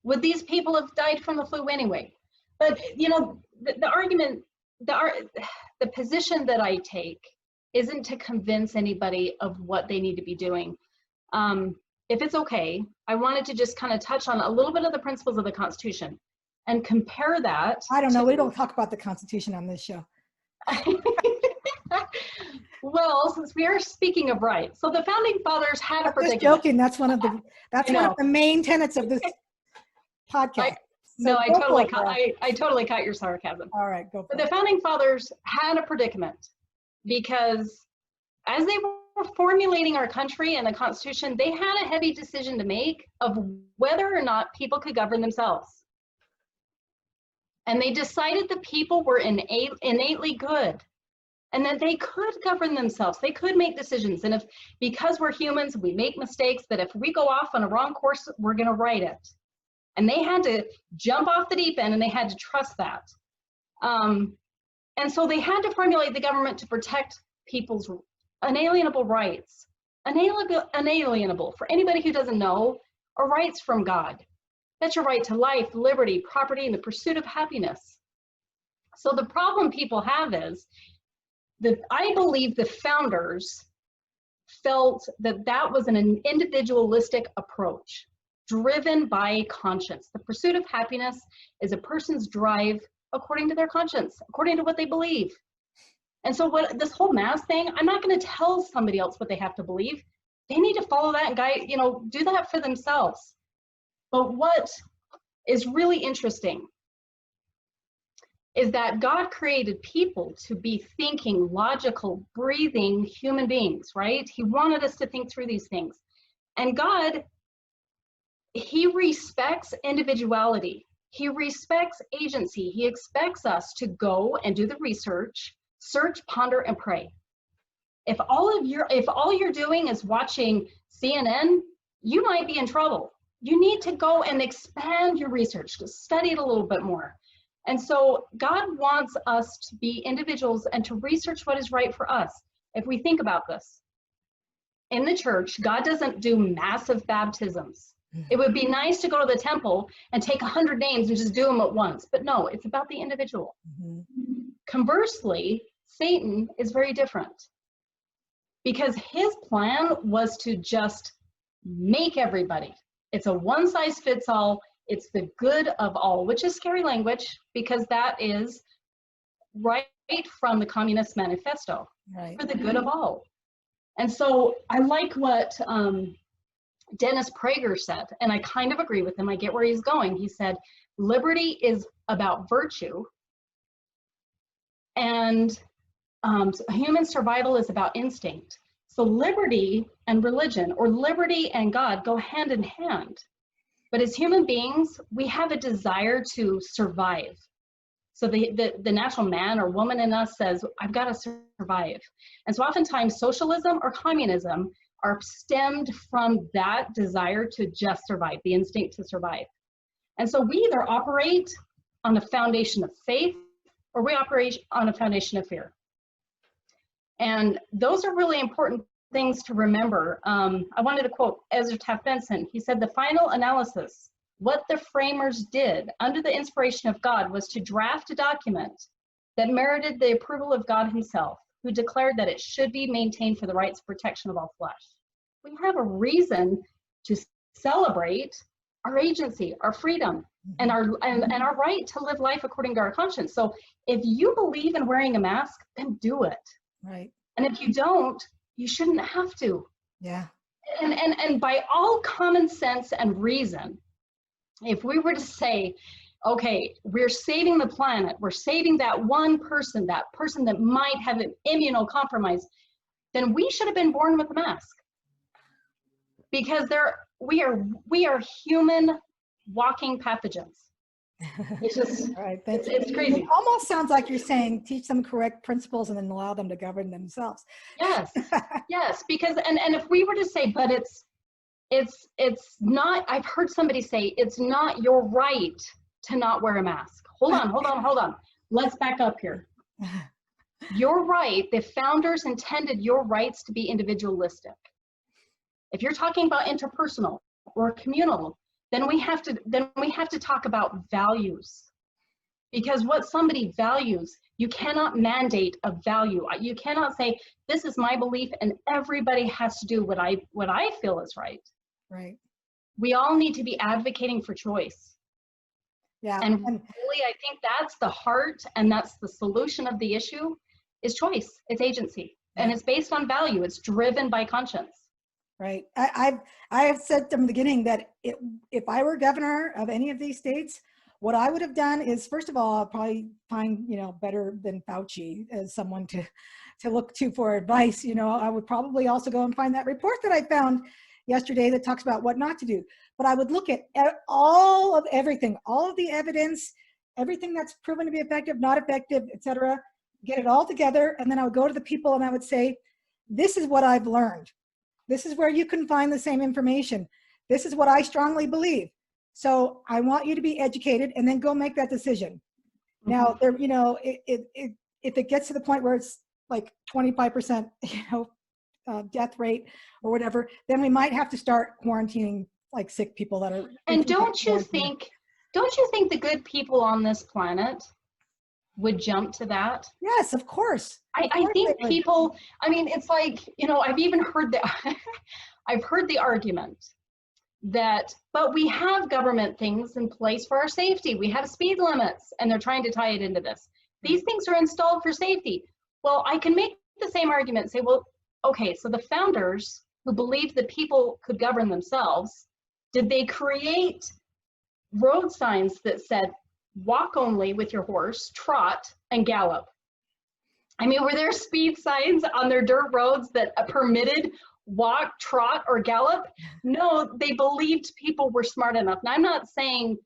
would these people have died from the flu anyway? But, you know, the argument, the position that I take isn't to convince anybody of what they need to be doing. If it's okay, I wanted to just kind of touch on a little bit of the principles of the Constitution and compare that. I don't know. We don't talk about the Constitution on this show. Well, since we are speaking of rights, so the founding fathers had a predicament. Just joking. That's one of the main tenets of this podcast. I totally caught your sarcasm. All right, go for it. The founding fathers had a predicament because as they were formulating our country and the Constitution, they had a heavy decision to make of whether or not people could govern themselves. And they decided the people were innately good and that they could govern themselves. They could make decisions. And because we're humans, we make mistakes, that if we go off on a wrong course, we're going to right it. And they had to jump off the deep end and they had to trust that. And so they had to formulate the government to protect people's unalienable rights. Unalienable, for anybody who doesn't know, are rights from God. That's your right to life, liberty, property, and the pursuit of happiness. So the problem people have is that I believe the founders felt that that was an individualistic approach, driven by conscience. The pursuit of happiness is a person's drive according to their conscience, according to what they believe. And so what this whole mass thing, I'm not going to tell somebody else what they have to believe. They need to follow that and guide, you know, do that for themselves. But what is really interesting is that God created people to be thinking, logical, breathing human beings, right? He wanted us to think through these things. And God, he respects individuality. He respects agency. He expects us to go and do the research, search, ponder, and pray. If all you're doing is watching CNN, you might be in trouble. You need to go and expand your research, to study it a little bit more. And so God wants us to be individuals and to research what is right for us. If we think about this, in the church, God doesn't do massive baptisms. It would be nice to go to the temple and take 100 names and just do them at once. But no, it's about the individual. Mm-hmm. Conversely, Satan is very different because his plan was to just make everybody. It's a one-size-fits-all. It's the good of all, which is scary language because that is right from the Communist Manifesto, right, for the good of all. And so I like what Dennis Prager said, and I kind of agree with him. I get where he's going. He said, liberty is about virtue, and human survival is about instinct. So liberty and religion, or liberty and God, go hand in hand. But as human beings, we have a desire to survive. So the natural man or woman in us says, I've got to survive. And so oftentimes socialism or communism are stemmed from that desire to just survive, the instinct to survive. And so we either operate on a foundation of faith, or we operate on a foundation of fear. And those are really important things to remember. I wanted to quote Ezra Taft Benson. He said, the final analysis, what the framers did under the inspiration of God, was to draft a document that merited the approval of God himself, who declared that it should be maintained for the rights and protection of all flesh. We have a reason to celebrate our agency, our freedom, and our right to live life according to our conscience. So if you believe in wearing a mask, then do it. Right. And if you don't, you shouldn't have to. Yeah. And by all common sense and reason, if we were to say, okay, we're saving the planet, we're saving that one person, that person that might have an immunocompromise, then we should have been born with a mask. Because we are human walking pathogens. It's just, right. it's crazy. It almost sounds like you're saying teach them correct principles and then allow them to govern themselves. Yes, yes, because, and if we were to say, but it's not, I've heard somebody say, it's not your right to not wear a mask. Hold on. Let's back up here. Your right, the founders intended your rights to be individualistic. If you're talking about interpersonal or communal, then we have to talk about values. Because what somebody values, you cannot mandate a value. You cannot say, this is my belief and everybody has to do what I feel is right. Right. We all need to be advocating for choice. Yeah. And really, I think that's the heart and that's the solution of the issue, is choice. It's agency. And it's based on value. It's driven by conscience. Right. I have said from the beginning that if I were governor of any of these states, what I would have done is, first of all, I'll probably find, better than Fauci as someone to look to for advice. I would probably also go and find that report that I found yesterday that talks about what not to do. But I would look at all of everything, all of the evidence, everything that's proven to be effective, not effective, etc., get it all together. And then I would go to the people and I would say, this is what I've learned. This is where you can find the same information. This is what I strongly believe. So I want you to be educated and then go make that decision. Mm-hmm. Now, there, if it gets to the point where it's like 25%, death rate or whatever, then we might have to start quarantining like sick people that are. And don't you think the good people on this planet would jump to that? Yes, of course. I think people, it's like, I've even heard I've heard the argument that, but we have government things in place for our safety. We have speed limits, and they're trying to tie it into this. These things are installed for safety. Well, I can make the same argument and say, well, okay, so the founders who believed that people could govern themselves, did they create road signs that said, walk only with your horse, trot, and gallop? Were there speed signs on their dirt roads that permitted walk, trot, or gallop? No, they believed people were smart enough. Now, I'm not saying,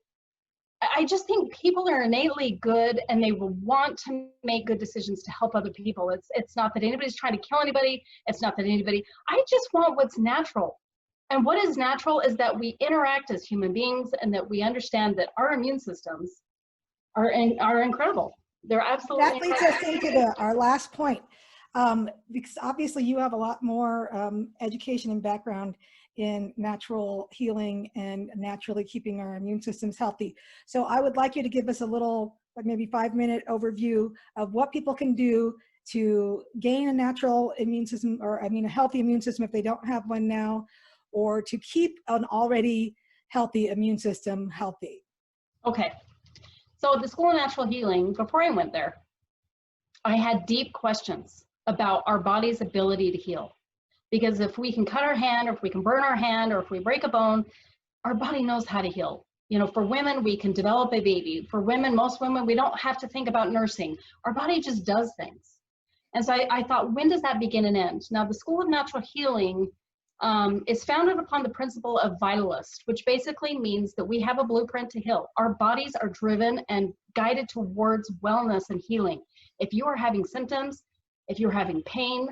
I just think people are innately good and they will want to make good decisions to help other people. It's not that anybody's trying to kill anybody. It's not that I just want what's natural. And what is natural is that we interact as human beings and that we understand that our immune systems are incredible. They're absolutely That leads us into our last point, because obviously you have a lot more education and background in natural healing and naturally keeping our immune systems healthy. So I would like you to give us a little, like maybe 5-minute overview of what people can do to gain a natural immune system, or a healthy immune system if they don't have one now, or to keep an already healthy immune system healthy. Okay. So at the School of Natural Healing, before I went there, I had deep questions about our body's ability to heal. Because if we can cut our hand, or if we can burn our hand, or if we break a bone, our body knows how to heal. For women, we can develop a baby. For women, most women, we don't have to think about nursing. Our body just does things. And so I thought, when does that begin and end? Now, the School of Natural Healing is founded upon the principle of vitalist, which basically means that we have a blueprint to heal. Our bodies are driven and guided towards wellness and healing. If you are having symptoms, if you're having pain,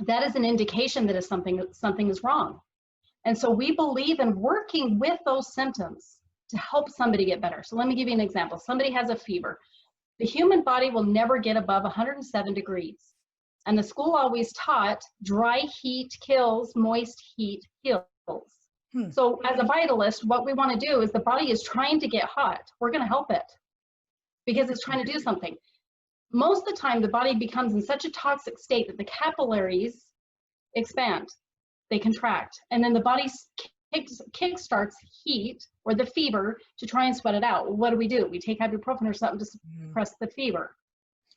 that is an indication that something is wrong. And so we believe in working with those symptoms to help somebody get better. So let me give you an example. Somebody has a fever. The human body will never get above 107 degrees. And the school always taught dry heat kills, moist heat heals. So as a vitalist, what we want to do is the body is trying to get hot. We're going to help it because it's trying to do something. Most of the time, the body becomes in such a toxic state that the capillaries expand, they contract, and then the body kick-starts heat or the fever to try and sweat it out. Well, what do? We take ibuprofen or something to suppress the fever.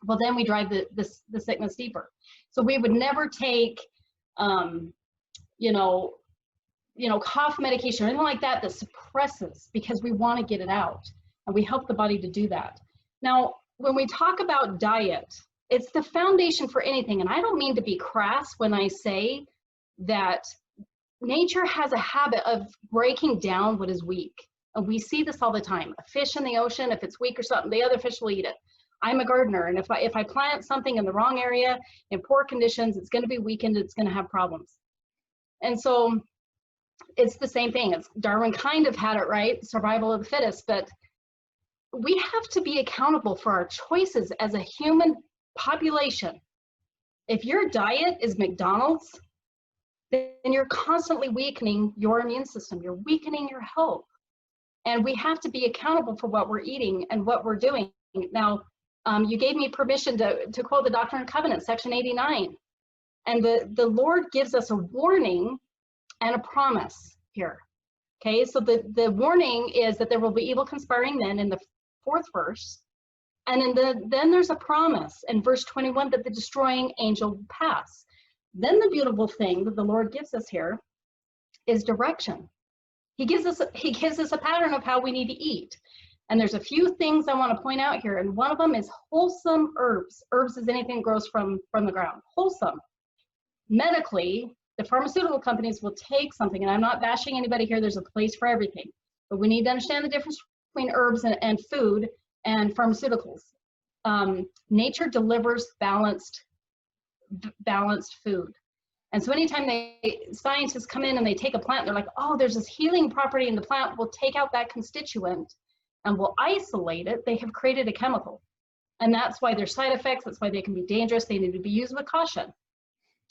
Well, then we drive the sickness deeper. So we would never take, cough medication or anything like that that suppresses, because we want to get it out, and we help the body to do that. Now, when we talk about diet, it's the foundation for anything. And I don't mean to be crass when I say that nature has a habit of breaking down what is weak. And we see this all the time. A fish in the ocean, if it's weak or something, the other fish will eat it. I'm a gardener, and if I plant something in the wrong area, in poor conditions, it's going to be weakened, it's going to have problems. And so it's the same thing. Darwin kind of had it right, survival of the fittest, but we have to be accountable for our choices as a human population. If your diet is McDonald's, then you're constantly weakening your immune system. You're weakening your health. And we have to be accountable for what we're eating and what we're doing. Now, you gave me permission to quote the Doctrine and Covenants, section 89. And the Lord gives us a warning and a promise here. Okay, so the warning is that there will be evil conspiring men in the 4th verse. And then there's a promise in verse 21 that the destroying angel will pass. Then the beautiful thing that the Lord gives us here is direction. He gives us a pattern of how we need to eat. And there's a few things I want to point out here. And one of them is wholesome herbs. Herbs is anything that grows from the ground. Wholesome. Medically, the pharmaceutical companies will take something, and I'm not bashing anybody here, there's a place for everything. But we need to understand the difference between herbs and food and pharmaceuticals. Nature delivers balanced food. And so anytime scientists come in and they take a plant, they're like, oh, there's this healing property in the plant, we'll take out that constituent and we'll isolate it. They have created a chemical. And that's why there's side effects, that's why they can be dangerous, they need to be used with caution.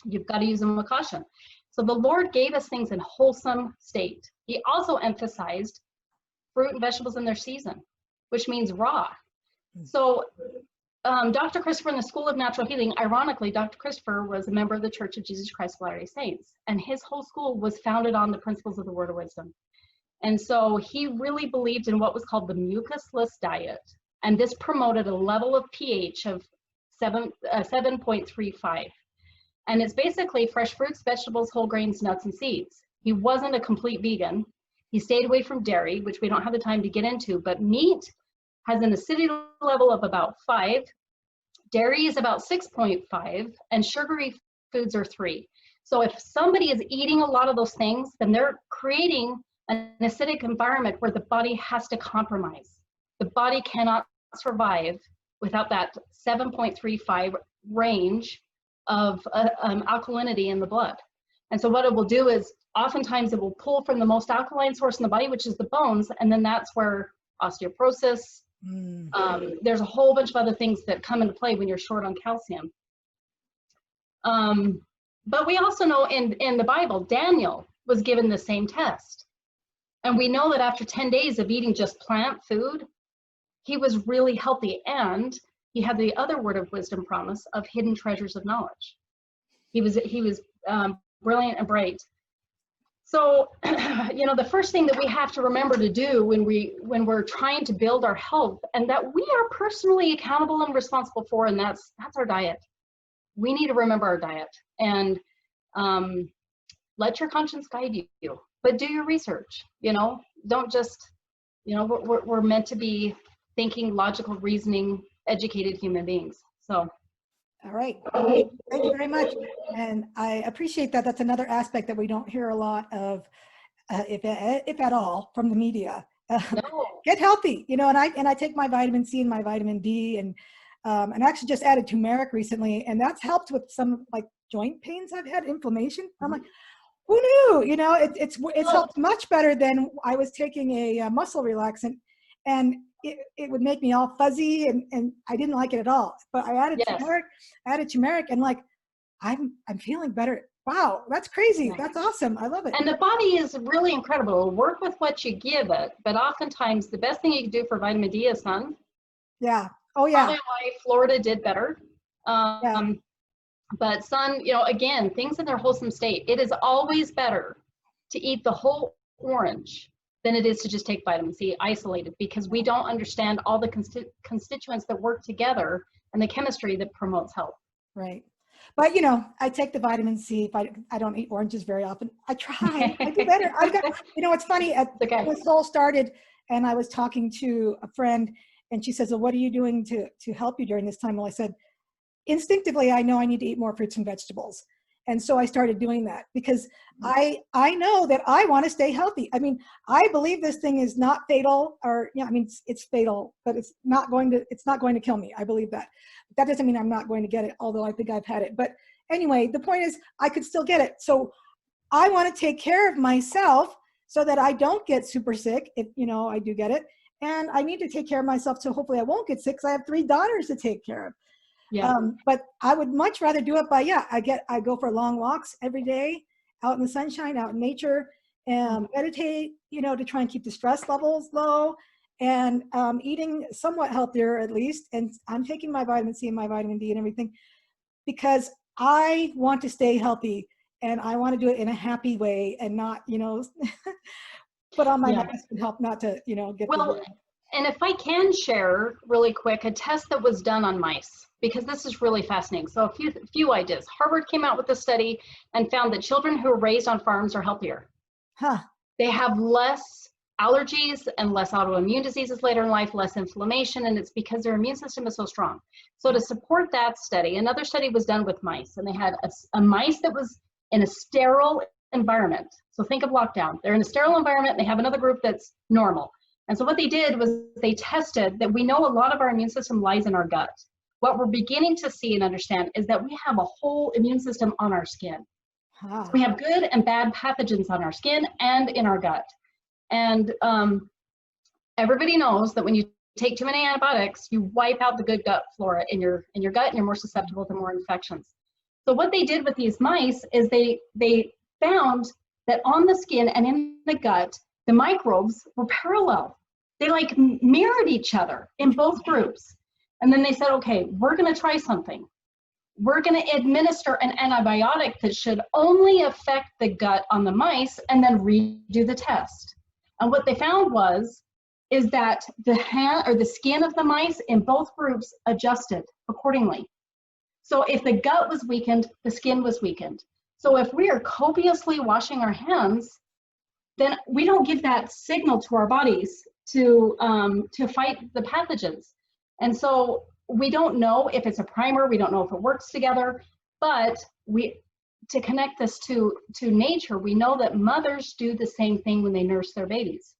You've got to use them with caution. So the Lord gave us things in wholesome state. He also emphasized fruit and vegetables in their season, which means raw. So Dr. Christopher in the School of Natural Healing, ironically, Dr. Christopher was a member of the Church of Jesus Christ of Latter-day Saints, and his whole school was founded on the principles of the Word of Wisdom. And so he really believed in what was called the mucusless diet, and this promoted a level of pH of 7.35. And it's basically fresh fruits, vegetables, whole grains, nuts, and seeds. He wasn't a complete vegan. He stayed away from dairy, which we don't have the time to get into, but meat has an acidity level of about 5. Dairy is about 6.5, and sugary foods are 3. So if somebody is eating a lot of those things, then they're creating an acidic environment where the body has to compromise. The body cannot survive without that 7.35 range of alkalinity in the blood. And so what it will do is oftentimes it will pull from the most alkaline source in the body, which is the bones, and then that's where osteoporosis, there's a whole bunch of other things that come into play when you're short on calcium. But we also know in the Bible, Daniel was given the same test. And we know that after 10 days of eating just plant food, he was really healthy, and he had the other word of wisdom promise of hidden treasures of knowledge. He was brilliant and bright. So, the first thing that we have to remember to do when we're trying to build our health, and that we are personally accountable and responsible for, and that's our diet. We need to remember our diet, and let your conscience guide you. But do your research. Don't just, we're meant to be thinking, logical, reasoning, educated human beings. So. All right. Thank you very much. And I appreciate that. That's another aspect that we don't hear a lot of, if at all, from the media. No. Get healthy, and I take my vitamin C and my vitamin D, and actually just added turmeric recently, and that's helped with some like joint pains I've had, inflammation. I'm like, Who knew? You know, it's Well, helped much better than I was taking a muscle relaxant, and it would make me all fuzzy, and I didn't like it at all. But yes. I added turmeric, and like I'm feeling better. Wow, that's crazy. Right. That's awesome. I love it. And the body is really incredible. It'll work with what you give it, but oftentimes the best thing you can do for vitamin D is sun. Yeah. Oh yeah. Probably why Florida did better. Yeah. But sun, again, things in their wholesome state. It is always better to eat the whole orange than it is to just take vitamin C isolated, because we don't understand all the constituents that work together and the chemistry that promotes health. Right. But I take the vitamin C. I don't eat oranges very often. I try. I do better. I've got. It's funny. Okay. This whole started, and I was talking to a friend, and she says, "Well, what are you doing to help you during this time?" Well, I said, instinctively, I know I need to eat more fruits and vegetables, and so I started doing that because I know that I want to stay healthy. I mean, I believe this thing is not fatal, or I mean, it's fatal, but it's not going to kill me. I believe that. That doesn't mean I'm not going to get it, although I think I've had it. But anyway, the point is I could still get it. So I want to take care of myself so that I don't get super sick if, I do get it. And I need to take care of myself so hopefully I won't get sick, because I have 3 daughters to take care of. Yeah. But I would much rather do it by, I go for long walks every day out in the sunshine, out in nature, and meditate, to try and keep the stress levels low, and eating somewhat healthier at least. And I'm taking my vitamin C and my vitamin D and everything because I want to stay healthy, and I want to do it in a happy way and not, put on my mask and help not to, get the. And if I can share really quick a test that was done on mice, because this is really fascinating. So a few ideas. Harvard came out with a study and found that children who are raised on farms are healthier. Huh. They have less allergies and less autoimmune diseases later in life, less inflammation, and it's because their immune system is so strong. So to support that study, another study was done with mice, and they had a mice that was in a sterile environment. So think of lockdown. They're in a sterile environment, and they have another group that's normal. And so what they did was they tested that we know a lot of our immune system lies in our gut. What we're beginning to see and understand is that we have a whole immune system on our skin. Huh. We have good and bad pathogens on our skin and in our gut. And everybody knows that when you take too many antibiotics, you wipe out the good gut flora in your gut, and you're more susceptible to more infections. So what they did with these mice is they found that on the skin and in the gut, the microbes were parallel. They like mirrored each other in both groups. And then they said, okay, we're going to try something. We're going to administer an antibiotic that should only affect the gut on the mice, and then redo the test. And what they found is that the skin of the mice in both groups adjusted accordingly. So if the gut was weakened, the skin was weakened. So if we are copiously washing our hands, then we don't give that signal to our bodies to fight the pathogens. And so we don't know if it's a primer, we don't know if it works together, but to connect this to nature, we know that mothers do the same thing when they nurse their babies,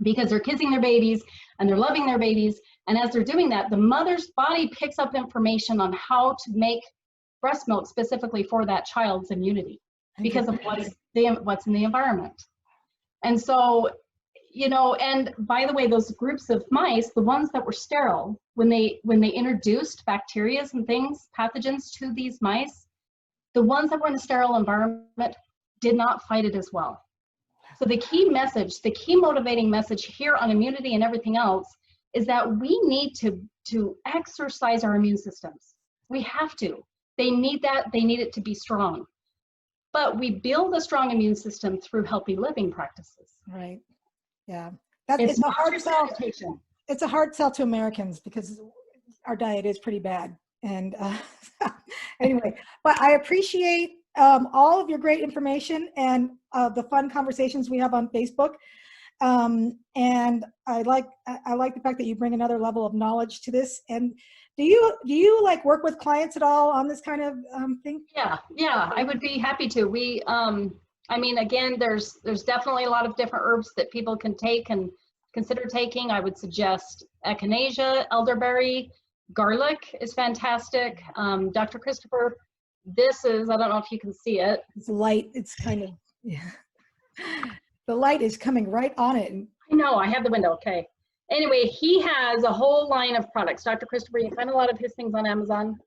because they're kissing their babies and they're loving their babies. And as they're doing that, the mother's body picks up information on how to make breast milk specifically for that child's immunity because of what's in the environment. And so, and by the way, those groups of mice, the ones that were sterile, when they introduced bacteria and things, pathogens to these mice, the ones that were in a sterile environment did not fight it as well. So the key message, the key motivating message here on immunity and everything else is that we need to exercise our immune systems. We have to. They need that. They need it to be strong. But we build a strong immune system through healthy living practices. Right. Yeah. It's a hard sell. meditation. It's a hard sell to Americans because our diet is pretty bad. And anyway, but I appreciate all of your great information and the fun conversations we have on Facebook. And I like the fact that you bring another level of knowledge to this. And do you like work with clients at all on this kind of thing? Yeah, I would be happy to. We, I mean, again, there's definitely a lot of different herbs that people can take and consider taking. I would suggest echinacea, elderberry, garlic is fantastic. Dr. Christopher this is, I don't know if you can see it. It's light. It's kind of, yeah. The light is coming right on it. I know, I have the window, okay. Anyway, he has a whole line of products. Dr. Christopher, you can find a lot of his things on Amazon.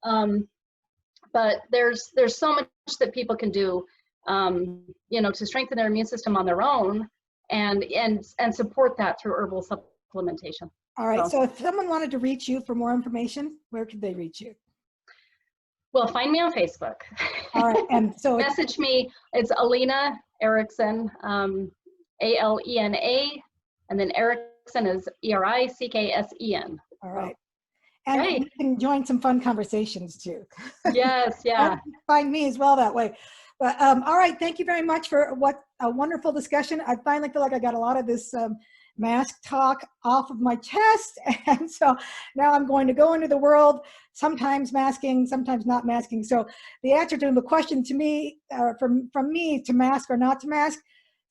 But there's so much that people can do, you know, to strengthen their immune system on their own and support that through herbal supplementation. All right, so if someone wanted to reach you for more information, where could they reach you? Well, find me on Facebook. All right, and so message me. It's Alena Ericksen, ALENA, and then Ericksen is ERICKSEN. All right. And you can join some fun conversations too. Yes, yeah. Find me as well that way. But all right, thank you very much for what a wonderful discussion. I finally feel like I got a lot of this mask talk off of my chest. And so now I'm going to go into the world, sometimes masking, sometimes not masking. So the answer to the question to me, from me, to mask or not to mask,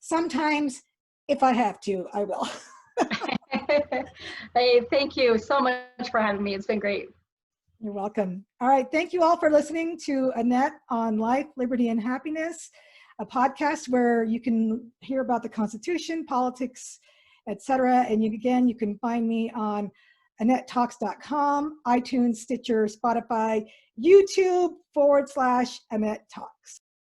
sometimes if I have to, I will. Hey, thank you so much for having me. It's been great. You're welcome. All right. Thank you all for listening to Annette on Life, Liberty, and Happiness, a podcast where you can hear about the Constitution, politics, etc. And you can find me on AnnetteTalks.com, iTunes, Stitcher, Spotify, YouTube /Annette Talks.